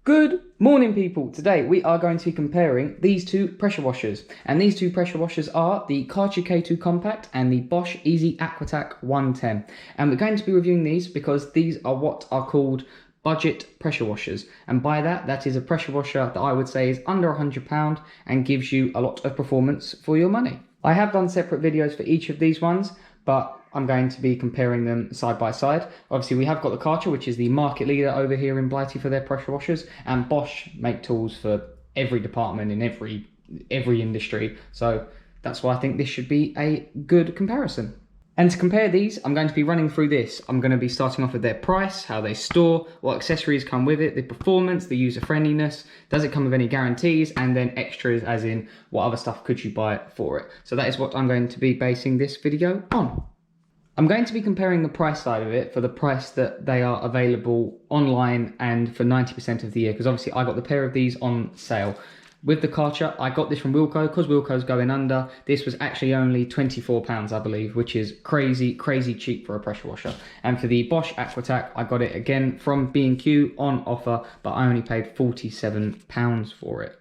Good morning, people. Today we are going to be comparing these two pressure washers, and these two pressure washers are the Karcher K2 Compact and the Bosch Aquatak 110. And we're going to be reviewing these because these are what are called budget pressure washers, and by that is a pressure washer that I would say is under £100 and gives you a lot of performance for your money. I have done separate videos for each of these ones, but I'm going to be comparing them side by side. Obviously, we have got the Karcher, which is the market leader over here in Blighty for their pressure washers, and Bosch make tools for every department in every industry. So that's why I think this should be a good comparison. And to compare these, I'm going to be running through this. I'm going to be starting off with their price, how they store, what accessories come with it, the performance, the user friendliness, does it come with any guarantees, and then extras as in what other stuff could you buy for it. So that is what I'm going to be basing this video on. I'm going to be comparing the price side of it for the price that they are available online and for 90% of the year, because obviously I got the pair of these on sale. With the Karcher, I got this from Wilko because Wilko's going under. This was actually only £24, I believe, which is crazy cheap for a pressure washer. And for the Bosch Aquatak, I got it again from B&Q on offer, but I only paid £47 for it.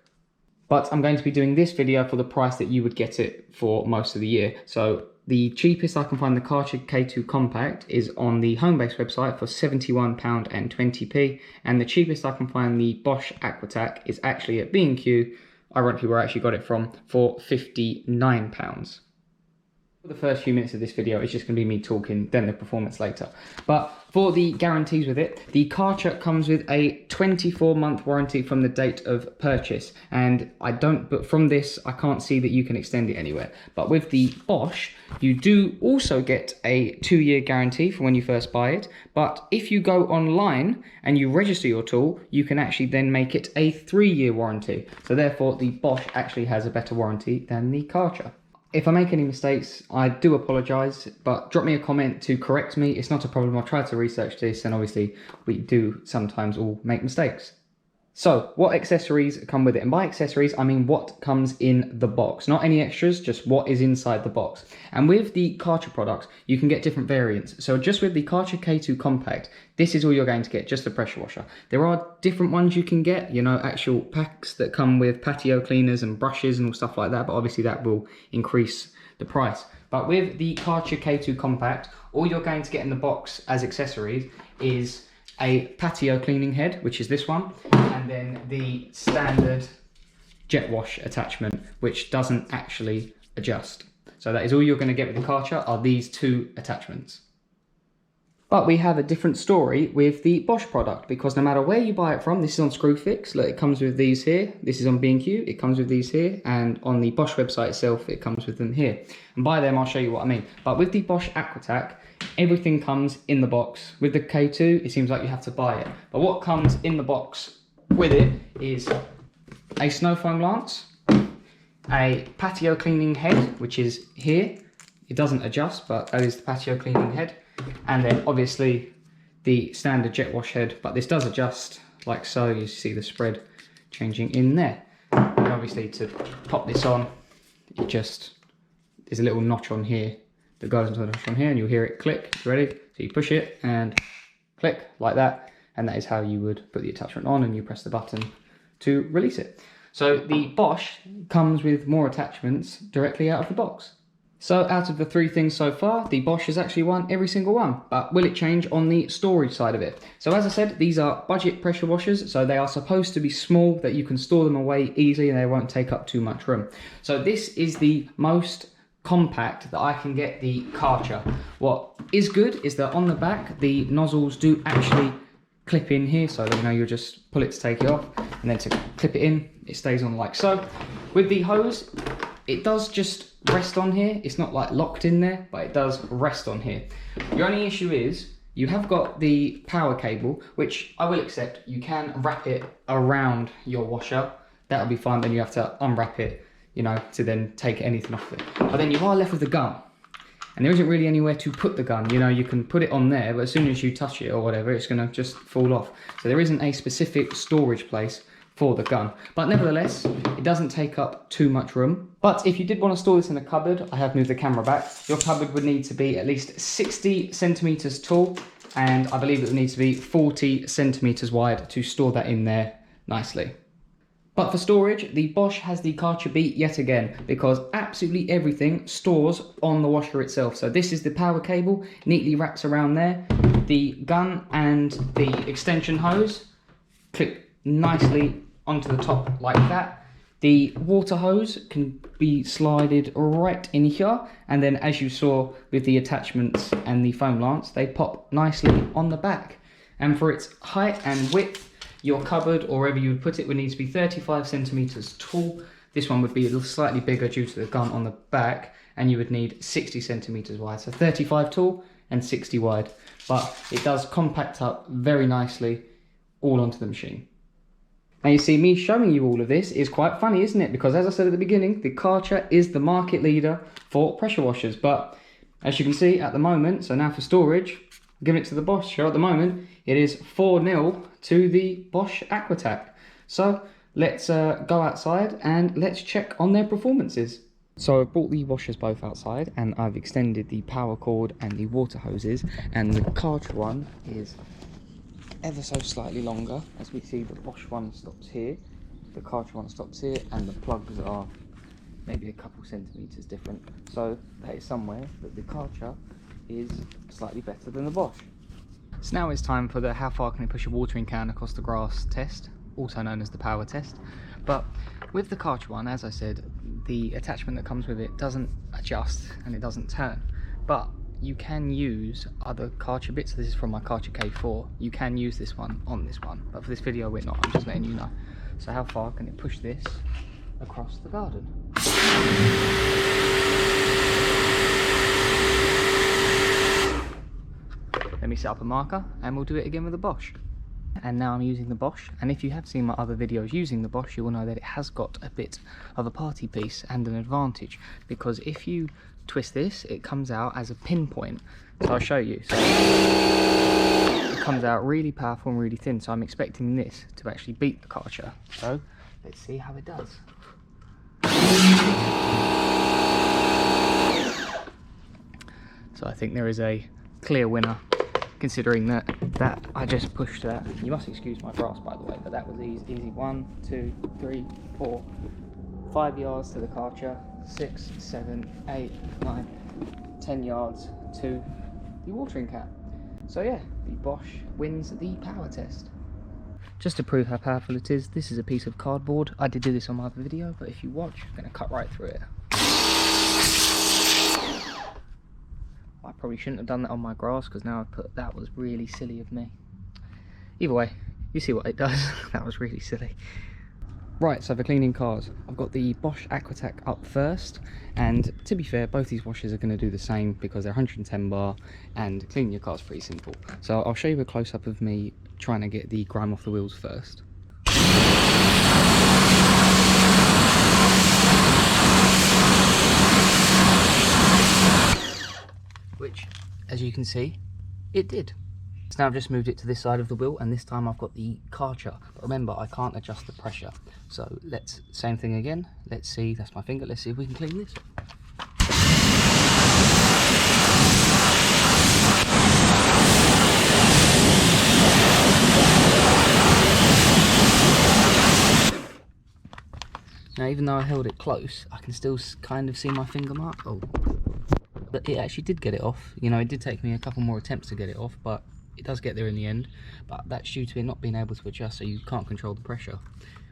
But I'm going to be doing this video for the price that you would get it for most of the year. So the cheapest I can find the Karcher K2 Compact is on the Homebase website for £71.20p, and the cheapest I can find the Bosch Aquatak is actually at B&Q, ironically where I actually got it from, for £59. For the first few minutes of this video, it's just going to be me talking, then the performance later. But for the guarantees with it, the Karcher comes with a 24-month warranty from the date of purchase, and but from this, I can't see that you can extend it anywhere. But with the Bosch, you do also get a 2-year guarantee for when you first buy it, but if you go online and you register your tool, you can actually then make it a 3-year warranty. So therefore, the Bosch actually has a better warranty than the Karcher. If I make any mistakes, I do apologise, but drop me a comment to correct me. It's not a problem. I've tried to research this, and obviously we do sometimes all make mistakes. So, what accessories come with it? And by accessories, I mean what comes in the box. Not any extras, just what is inside the box. And with the Karcher products, you can get different variants. So just with the Karcher K2 Compact, this is all you're going to get, just the pressure washer. There are different ones you can get, you know, actual packs that come with patio cleaners and brushes and all stuff like that, but obviously that will increase the price. But with the Karcher K2 Compact, all you're going to get in the box as accessories is a patio cleaning head, which is this one, and then the standard jet wash attachment, which doesn't actually adjust. So that is all you're going to get with the Karcher, are these two attachments. But we have a different story with the Bosch product, because no matter where you buy it from, this is on Screwfix, look, it comes with these here, this is on B&Q, it comes with these here, and on the Bosch website itself, it comes with them here. And by them, I'll show you what I mean. But with the Bosch Aquatak, everything comes in the box. With the K2, it seems like you have to buy it. But what comes in the box with it is a snow foam lance, a patio cleaning head, which is here. It doesn't adjust, but that is the patio cleaning head. And then obviously the standard jet wash head, but this does adjust like so. You see the spread changing in there. And obviously to pop this on, it just, there's a little notch on here that goes into the notch on here, and you'll hear it click. Ready? So you push it and click like that, and that is how you would put the attachment on, and you press the button to release it. So the Bosch comes with more attachments directly out of the box. So out of the 3 things so far, the Bosch has actually won every single one, but will it change on the storage side of it? So as I said, these are budget pressure washers, so they are supposed to be small, that you can store them away easily and they won't take up too much room. So this is the most compact that I can get the Karcher. What is good is that on the back, the nozzles do actually clip in here, so that, you know, you'll just pull it to take it off, and then to clip it in, it stays on like so. With the hose, it does just rest on here. It's not like locked in there, but it does rest on here. The only issue is you have got the power cable, which I will accept. You can wrap it around your washer. That'll be fine. Then you have to unwrap it, you know, to then take anything off it. But then you are left with the gun, and there isn't really anywhere to put the gun. You know, you can put it on there, but as soon as you touch it or whatever, it's going to just fall off. So there isn't a specific storage place for the gun, but nevertheless it doesn't take up too much room. But if you did want to store this in a cupboard, I have moved the camera back, your cupboard would need to be at least 60 centimeters tall, and I believe it would need to be 40 centimeters wide to store that in there nicely. But for storage, the Bosch has the Karcher beat yet again, because absolutely everything stores on the washer itself. So this is the power cable, neatly wraps around there. The gun and the extension hose clip nicely onto the top like that. The water hose can be slided right in here, and then as you saw with the attachments and the foam lance, they pop nicely on the back. And for its height and width, your cupboard, or wherever you would put it, would need to be 35 centimeters tall. This one would be a little slightly bigger due to the gun on the back, and you would need 60 centimeters wide. So 35 tall and 60 wide. But it does compact up very nicely all onto the machine. Now you see, me showing you all of this is quite funny, isn't it? Because as I said at the beginning, the Karcher is the market leader for pressure washers. But as you can see at the moment, so now for storage, giving it to the Bosch here at the moment, it is 4-0 to the Bosch Aquatak. So let's go outside and let's check on their performances. So I've brought the washers both outside, and I've extended the power cord and the water hoses, and the Karcher one is ever so slightly longer. As we see, the Bosch one stops here, the Karcher one stops here, and the plugs are maybe a couple centimeters different. So that is somewhere that the Karcher is slightly better than the Bosch. So now it's time for the how far can it push a watering can across the grass test, also known as the power test. But with the Karcher one, as I said, the attachment that comes with it doesn't adjust and it doesn't turn. But you can use other Karcher bits. This is from my Karcher K4. You can use this one on this one, but for this video we're not. I'm just letting you know. So how far can it push this across the garden? Let me set up a marker and we'll do it again with the Bosch. And now I'm using the Bosch, and if you have seen my other videos using the Bosch, you will know that it has got a bit of a party piece and an advantage, because if you twist this, it comes out as a pinpoint. So I'll show you. So it comes out really powerful and really thin, so I'm expecting this to actually beat the Karcher. So let's see how it does. So I think there is a clear winner, considering that I just pushed that. You must excuse my grass, by the way, but that was easy. 1, 2, 3, 4, 5 yards to the Karcher, 6, 7, 8, 9, 10 yards to the watering can. So yeah, the Bosch wins the power test. Just to prove how powerful it is, this is a piece of cardboard. I did do this on my other video, but if you watch, I'm going to cut right through it. I probably shouldn't have done that on my grass, because now I've put, that was really silly of me. Either way, you see what it does. That was really silly. Right, so for cleaning cars, I've got the Bosch Aquatak up first, and to be fair, both these washers are going to do the same because they're 110 bar, and cleaning your car is pretty simple. So I'll show you a close-up of me trying to get the grime off the wheels first. Which, as you can see, it did. So now I've just moved it to this side of the wheel, and this time I've got the Karcher. But remember, I can't adjust the pressure. So let's, same thing again. Let's see, that's my finger. Let's see if we can clean this. Now, even though I held it close, I can still kind of see my finger mark. Oh. But it actually did get it off. You know, it did take me a couple more attempts to get it off, but it does get there in the end. But that's due to it not being able to adjust, so you can't control the pressure,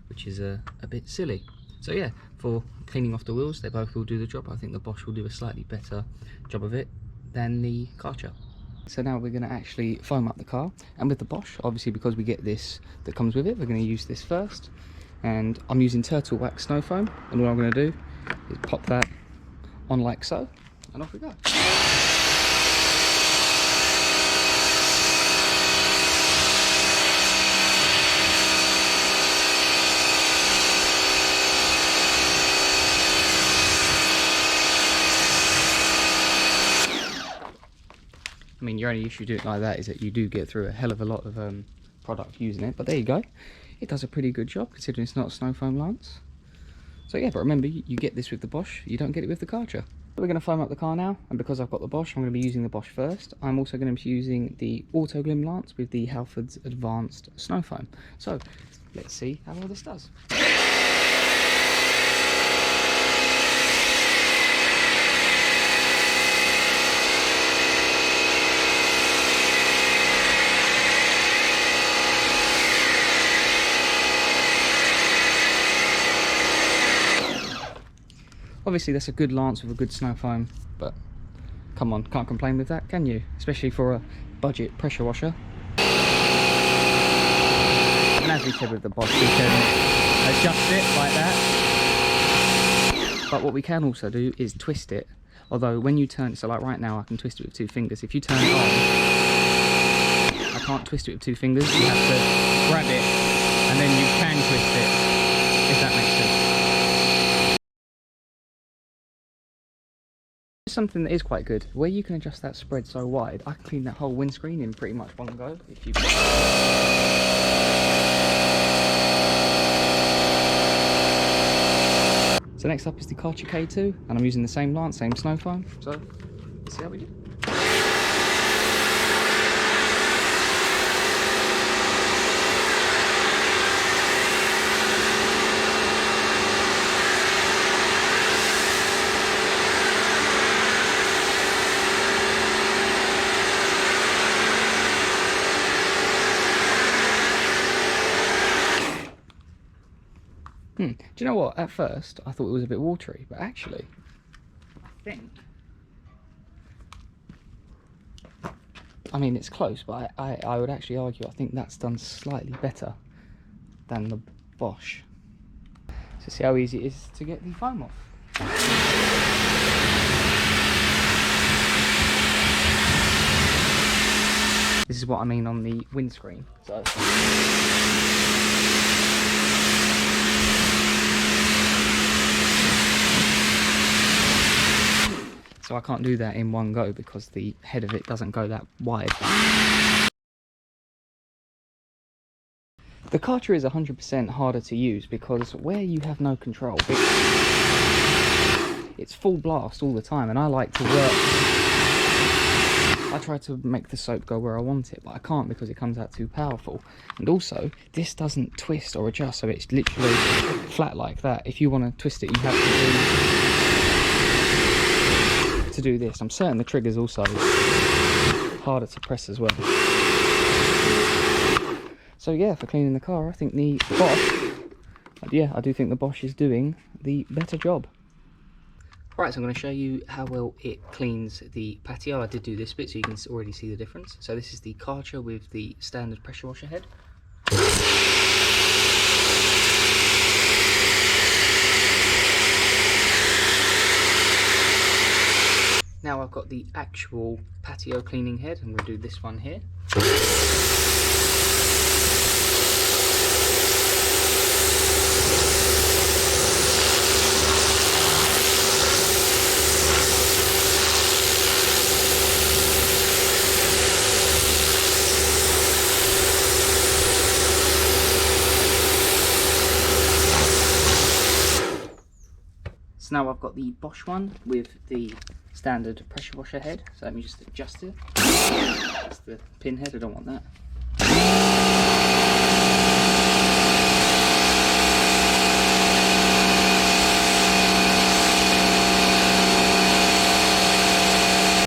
which is a bit silly. So yeah, for cleaning off the wheels, they both will do the job. I think the Bosch will do a slightly better job of it than the Karcher. So now we're going to actually foam up the car, and with the Bosch, obviously because we get this that comes with it, we're going to use this first. And I'm using turtle wax snow foam, and all I'm going to do is pop that on like so, and off we go. I mean, your only issue doing it like that is that you do get through a hell of a lot of product using it, but there you go. It does a pretty good job considering it's not a snow foam lance. So yeah, but remember, you get this with the Bosch, you don't get it with the Karcher. We're going to foam up the car now, and because I've got the Bosch, I'm going to be using the Bosch first. I'm also going to be using the Auto Glim Lance with the Halford's Advanced Snow Foam. So, let's see how well this does. Obviously that's a good lance with a good snow foam, but come on, can't complain with that, can you? Especially for a budget pressure washer. And as we said with the Bosch, we can adjust it like that. But what we can also do is twist it. Although when you turn, so like right now I can twist it with 2 fingers. If you turn it on, I can't twist it with 2 fingers. You have to grab it and then you can twist it, if that makes sense. Something that is quite good, where you can adjust that spread so wide, I can clean that whole windscreen in pretty much one go. If you So next up is the Karcher K2, and I'm using the same lance, same snow foam. So let's see how we do. Do you know what? At first, I thought it was a bit watery, but actually, I mean, it's close, but I would actually argue I think that's done slightly better than the Bosch. So see how easy it is to get the foam off. This is what I mean on the windscreen. So I can't do that in one go because the head of it doesn't go that wide. The Karcher is 100% harder to use because where you have no control, it's full blast all the time, and I like to work. I try to make the soap go where I want it, but I can't because it comes out too powerful. And also, this doesn't twist or adjust, so it's literally flat like that. If you want to twist it, you have to do this. I'm certain the trigger's also harder to press as well. So yeah, for cleaning the car, I think the Bosch, I do think the Bosch is doing the better job. Right, so I'm going to show you how well it cleans the Patio. I did do this bit so you can already see the difference. So this is the Karcher with the standard pressure washer head. Now I've got the actual Patio cleaning head. I'm going to do this one here. So now I've got the Bosch one with the standard pressure washer head. So let me just adjust it. That's the pin head, I don't want that.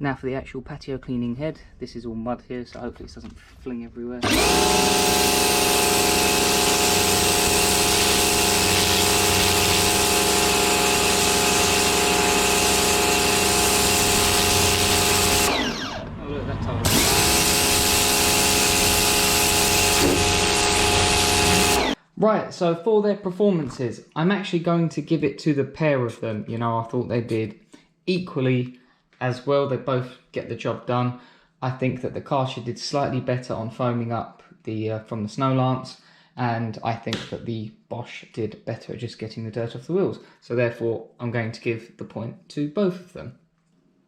Now for the actual Patio cleaning head, this is all mud here, so hopefully this doesn't fling everywhere. Right, so for their performances, I'm actually going to give it to the pair of them. You know, I thought they did equally as well. They both get the job done. I think that the Karcher did slightly better on foaming up the from the snow lance, and I think that the Bosch did better at just getting the dirt off the wheels. So therefore, I'm going to give the point to both of them.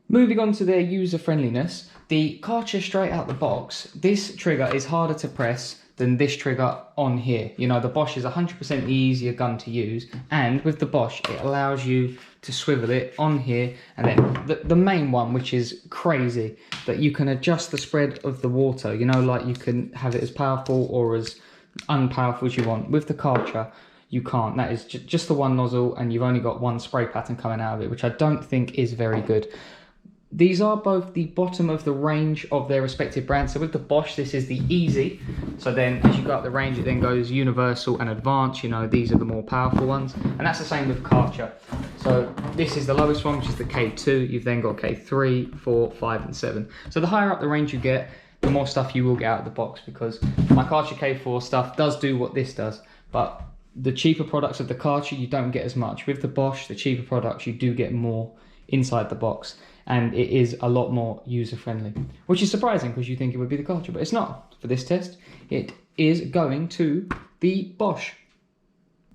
Moving on to their user friendliness, the Karcher straight out the box, this trigger is harder to press than this trigger on here. You know, the Bosch is 100% the easier gun to use, and with the Bosch it allows you to swivel it on here, and then the main one, which is crazy, that you can adjust the spread of the water, you know, like you can have it as powerful or as unpowerful as you want. With the Karcher you can't. That is just the one nozzle, and you've only got one spray pattern coming out of it, which I don't think is very good. These are both the bottom of the range of their respective brands. So with the Bosch, this is the easy. So then as you go up the range, it then goes universal and advanced. You know, these are the more powerful ones. And that's the same with Karcher. So this is the lowest one, which is the K2. You've then got K3, 4, 5, and 7. So the higher up the range you get, the more stuff you will get out of the box, because my Karcher K4 stuff does do what this does. But the cheaper products of the Karcher, you don't get as much. With the Bosch, the cheaper products, you do get more inside the box. And it is a lot more user-friendly, which is surprising because you think it would be the Karcher, but it's not. For this test, it is going to the Bosch.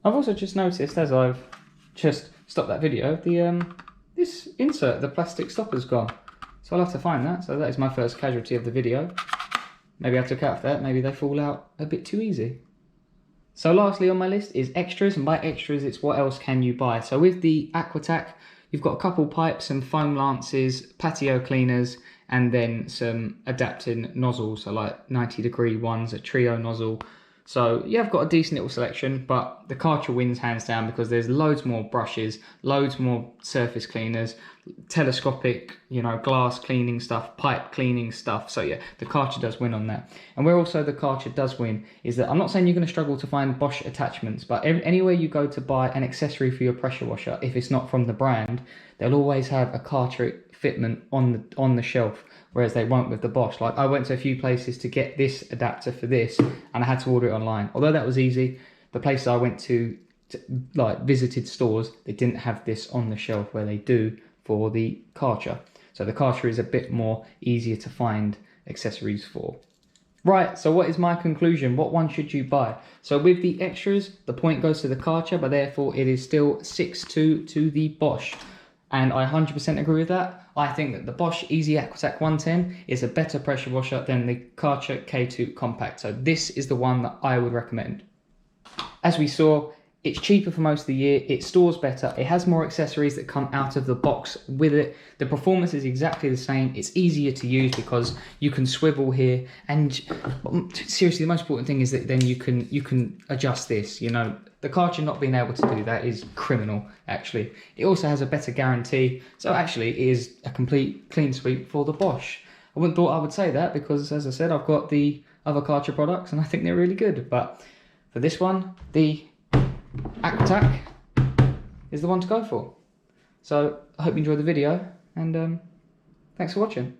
I've also just noticed, as I've just stopped that video, this insert, the plastic stopper's gone. So I'll have to find that. So that is my first casualty of the video. Maybe I took out that, maybe they fall out a bit too easy. So lastly on my list is extras, and by extras it's what else can you buy. So with the Aquatak, you've got a couple pipes, some foam lances, patio cleaners, and then some adapting nozzles, so like 90-degree ones, a trio nozzle. So you have got a decent little selection, but the Karcher wins hands down because there's loads more brushes, loads more surface cleaners, telescopic, you know, glass cleaning stuff, pipe cleaning stuff. So yeah, the Karcher does win on that. And where also the Karcher does win is that I'm not saying you're going to struggle to find Bosch attachments, but anywhere you go to buy an accessory for your pressure washer, if it's not from the brand, they'll always have a Karcher fitment on the shelf, whereas they won't with the Bosch. Like I went to a few places to get this adapter for this, and I had to order it online. Although that was easy, the places I went to like visited stores, they didn't have this on the shelf where they do for the Karcher. So the Karcher is a bit more easier to find accessories for. Right, so what is my conclusion? What one should you buy? So with the extras, the point goes to the Karcher, but therefore it is still 6-2 to the Bosch. And I 100% agree with that. I think that the Bosch Easy Aquatak 110 is a better pressure washer than the Karcher K2 Compact. So this is the one that I would recommend. As we saw, it's cheaper for most of the year, it stores better, it has more accessories that come out of the box with it. The performance is exactly the same, it's easier to use because you can swivel here, and seriously the most important thing is that then you can adjust this, you know. The Karcher not being able to do that is criminal, actually. It also has a better guarantee, so actually it is a complete clean sweep for the Bosch. I wouldn't thought I would say that because, as I said, I've got the other Karcher products and I think they're really good, but for this one, the Aquatak is the one to go for. So I hope you enjoyed the video, and thanks for watching.